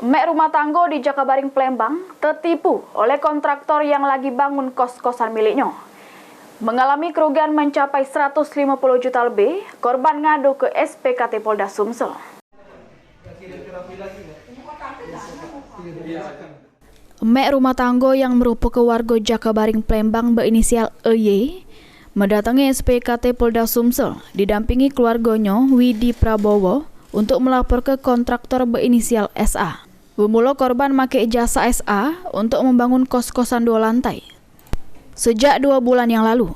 Mek rumah tangga di Jakabaring, Palembang tertipu oleh kontraktor yang lagi bangun kos-kosan miliknya. Mengalami kerugian mencapai 150 juta lebih, korban ngadu ke SPKT Polda Sumsel. Mek rumah tangga yang merupakan warga Jakabaring, Palembang berinisial EY mendatangi SPKT Polda Sumsel didampingi keluarganya Widi Prabowo untuk melapor ke kontraktor berinisial SA. Bermula korban pakai jasa SA untuk membangun kos-kosan 2 lantai. Sejak 2 bulan yang lalu,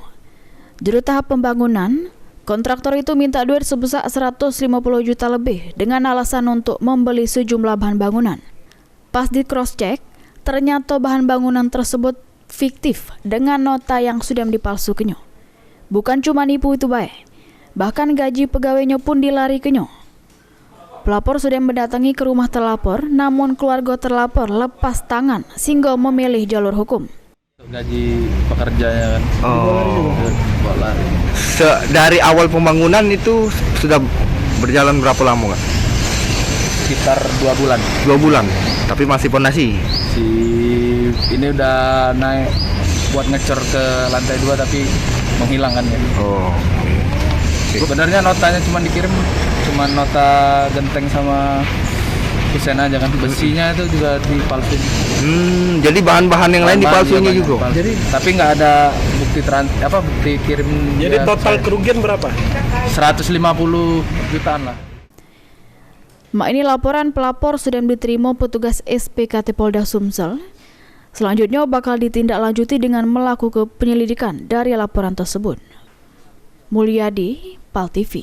juru tahap pembangunan, kontraktor itu minta duit sebesar 150 juta lebih dengan alasan untuk membeli sejumlah bahan bangunan. Pas di cross-check, ternyata bahan bangunan tersebut fiktif dengan nota yang sudah dipalsukannya. Bukan cuma nipu itu baik, bahkan gaji pegawainya pun dilarikannya. Pelapor sudah mendatangi ke rumah terlapor, namun keluarga terlapor lepas tangan sehingga memilih jalur hukum. Gaji pekerjanya kan. Lari. Dari awal pembangunan itu sudah berjalan berapa lama, Kak? Sekitar 2 bulan. 2 bulan, tapi masih fondasi. Ini udah naik buat ngecor ke lantai 2 tapi menghilangkan ya. Oh. Okay. Sebenarnya notanya cuma dikirim, cuma nota genteng sama kusen aja kan. Besinya itu juga dipalsuin. Jadi bahan-bahan yang lain dipalsuinnya juga. Jadi tapi nggak ada bukti kirim. Jadi total kerugian berapa? 150 jutaan lah. Ini laporan pelapor sudah diterima petugas SPKT Polda Sumsel. Selanjutnya bakal ditindaklanjuti dengan melakukan penyelidikan dari laporan tersebut. Mulyadi, PAL TV.